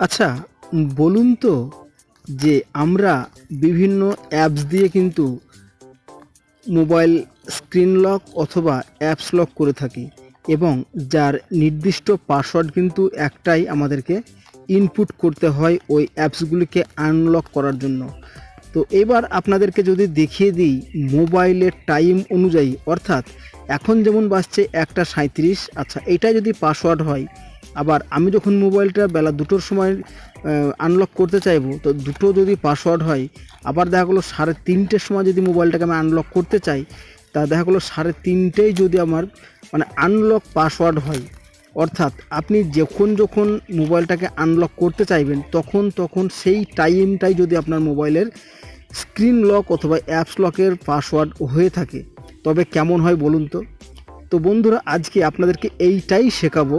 আচ্ছা, বলুন তো যে আমরা বিভিন্ন অ্যাপস দিয়ে কিন্তু মোবাইল স্ক্রিন লক অথবা অ্যাপস লক করে থাকি এবং যার নির্দিষ্ট পাসওয়ার্ড কিন্তু একটাই আমাদেরকে ইনপুট করতে হয় ওই অ্যাপসগুলিকে আনলক করার জন্য। তো এবার আপনাদেরকে যদি দেখিয়ে দিই মোবাইলের টাইম অনুযায়ী, অর্থাৎ এখন যেমন বাজছে 1:37, আচ্ছা এইটা যদি পাসওয়ার্ড হয়, আবার আমি যখন মোবাইলটা বেলা 2টোর সময় আনলক করতে চাইবো, তো 2টো যদি পাসওয়ার্ড হয়, আবার দেখা গেলো 3:30-র সময় যদি মোবাইলটাকে আমি আনলক করতে চাই, তা দেখা গেলো 3:30-টেই যদি আমার আনলক পাসওয়ার্ড হয়। অর্থাৎ আপনি যখন মোবাইলটাকে আনলক করতে চাইবেন তখন সেই টাইমটাই যদি আপনার মোবাইলের স্ক্রিন লক অথবা অ্যাপস লকের পাসওয়ার্ড হয়ে থাকে, তবে কেমন হয় বলুন তো। তো বন্ধুরা, আজকে আপনাদেরকে এইটাই শেখাবো।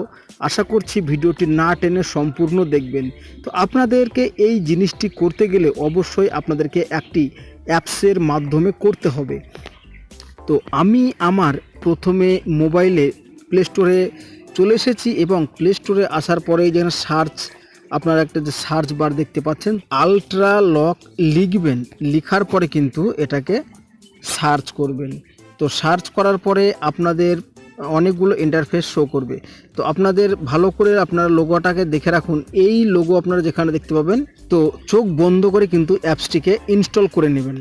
আশা করছি ভিডিওটি না টেনে সম্পূর্ণ দেখবেন। তো আপনাদেরকে এই জিনিসটি করতে গেলে অবশ্যই আপনাদেরকে একটি অ্যাপসের মাধ্যমে করতে হবে। তো আমি আমার প্রথমে মোবাইলে প্লে স্টোরে চলে এসেছি এবং প্লে স্টোরে আসার পরে যেন আপনারা একটা যে সার্চ বার দেখতে পাচ্ছেন, আলট্রা লক লিখবেন, লিখার পরে কিন্তু এটাকে সার্চ করবেন। তো সার্চ করার পরে আপনাদের অনেকগুলো ইন্টারফেস শো করবে। তো আপনাদের ভালো করে আপনারা লোগোটাকে দেখে রাখুন। এই লোগো আপনারা যেখানে দেখতে পাবেন, তো চোখ বন্ধ করে কিন্তু অ্যাপসটিকে ইনস্টল করে নেবেন।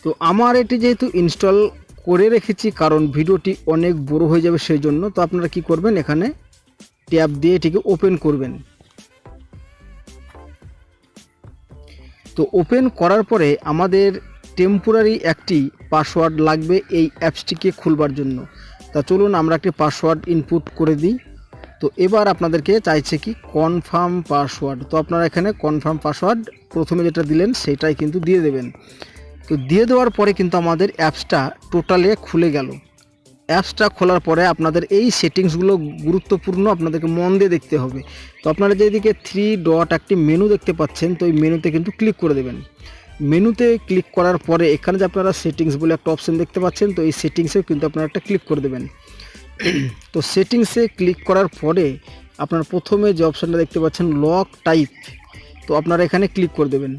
তো আমার এটি যেহেতু ইনস্টল করে রেখেছি, কারণ ভিডিওটি অনেক বড় হয়ে যাবে সেই জন্য। তো আপনারা কি করবেন, এখানে ট্যাব দিয়ে এটিকে ওপেন করবেন। তো ওপেন করার পরে আমাদের টেম্পোরারি একটি পাসওয়ার্ড লাগবে এই অ্যাপসটিকে খুলবার জন্য। তা চলুন আমরা একটি পাসওয়ার্ড ইনপুট করে দিই। তো এবার আপনাদেরকে চাইছে কি কনফার্ম পাসওয়ার্ড। তো আপনারা এখানে কনফার্ম পাসওয়ার্ড প্রথমে যেটা দিলেন সেটাই কিন্তু দিয়ে দেবেন। তো দিয়ে দেওয়ার পরে কিন্তু আমাদের অ্যাপসটা টোটালে খুলে গেল। অ্যাপসটা খোলার পরে আপনাদের এই সেটিংসগুলো গুরুত্বপূর্ণ, আপনাদেরকে মন দিয়ে দেখতে হবে। তো আপনারা যেদিকে 3 ডট একটি মেনু দেখতে পাচ্ছেন, তো এই মেনুতে কিন্তু ক্লিক করে দেবেন। মেনুতে ক্লিক করার পরে এখানে যে আপনারা সেটিংস বলে একটা অপশন দেখতে পাচ্ছেন, তো এই সেটিংসেও কিন্তু আপনারা একটা ক্লিক করে দেবেন। তো সেটিংসে ক্লিক করার পরে আপনারা প্রথমে যে অপশানটা দেখতে পাচ্ছেন লক টাইপ, তো আপনারা এখানে ক্লিক করে দেবেন।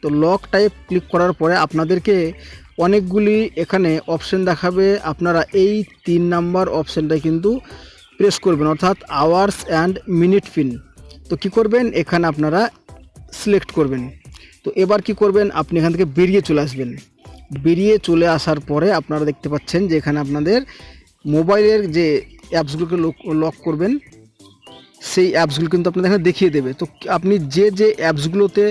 তো লক টাইপ ক্লিক করার পরে আপনাদেরকে অনেকগুলি এখানে অপশান দেখাবে। আপনারা এই 3 নাম্বার অপশানটাই কিন্তু প্রেস করবেন, অর্থাৎ আওয়ার্স অ্যান্ড মিনিট পিন। তো কি করবেন, এখানে আপনারা সিলেক্ট করবেন। তো এবার কি করবেন, আপনি এখান থেকে বেরিয়ে চলে আসবেন। বেরিয়ে চলে আসার পরে আপনারা দেখতে পাচ্ছেন যে এখানে আপনাদের মোবাইলের যে অ্যাপসগুলোকে লক করবেন সেই অ্যাপসগুলো কিন্তু আপনাদের এখানে দেখিয়ে দেবে। তো আপনি যে অ্যাপসগুলোতে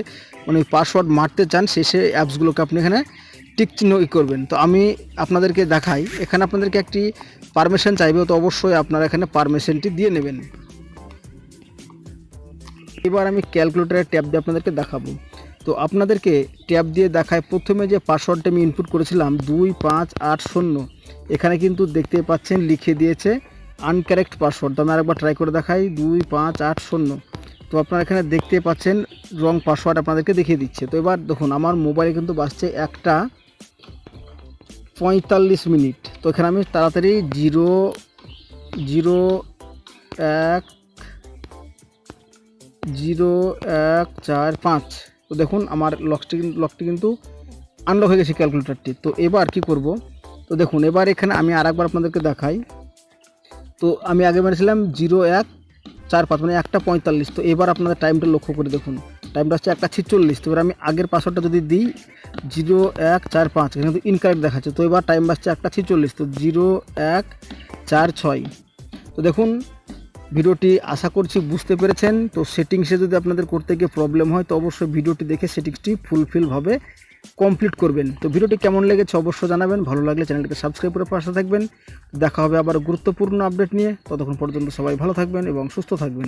পাসওয়ার্ড মারতে চান সেই অ্যাপসগুলোকে আপনি এখানে টিক চিহ্ন করবেন। তো আমি আপনাদেরকে দেখাই, এখানে আপনাদেরকে একটি পারমিশন চাইবে, তো অবশ্যই আপনারা এখানে পারমিশনটি দিয়ে নেবেন। এবার আমি ক্যালকুলেটরের ট্যাব দিয়ে আপনাদেরকে দেখাবো। তো আপনাদেরকে ট্যাব দিয়ে দেখায়, প্রথমে যে পাসওয়ার্ডটা আমি ইনপুট করেছিলাম 2580, এখানে কিন্তু দেখতে পাচ্ছেন লিখে দিয়েছে আনকারেক্ট পাসওয়ার্ড। তো আমি আরেকবার ট্রাই করে দেখাই 2580। তো আপনারা এখানে দেখতে পাচ্ছেন রং পাসওয়ার্ড আপনাদেরকে দেখিয়ে দিচ্ছে। তো এবার দেখুন আমার মোবাইলে কিন্তু বাজছে 1:45। তো এখানে আমি তাড়াতাড়ি 00145। তো দেখুন আমার লকটি কিন্তু আনলক হয়ে গেছে ক্যালকুলেটরটি। তো এবার কি করব, তো দেখুন এবার এখানে আমি আরেকবার আপনাদেরকে দেখাই। তো আমি আগে মেরেছিলাম 0145, মানে 1:45। তো এবার আপনাদের টাইমটা লক্ষ্য করে দেখুন, টাইমটা হচ্ছে 1:46। তো এবার আমি আগের পাসওয়ার্ডটা যদি দিই 0145, এখানে কিন্তু ইনকারেক্ট দেখাচ্ছে। তো এবার টাইম বাজছে 1:46, তো 0146। তো দেখুন ভিডিওটি আশা করছি বুঝতে পেরেছেন। তো সেটিংসে যদি আপনাদের করতে গিয়ে প্রবলেম হয়, তো অবশ্যই ভিডিওটি দেখে সেটিংসটি ফুলফিলভাবে কমপ্লিট করবেন। তো ভিডিওটি কেমন লেগেছে অবশ্যই জানাবেন। ভালো লাগলে চ্যানেলটিকে সাবস্ক্রাইব করে পাশে থাকবেন। দেখা হবে আবার গুরুত্বপূর্ণ আপডেট নিয়ে। ততক্ষণ পর্যন্ত সবাই ভালো থাকবেন এবং সুস্থ থাকবেন।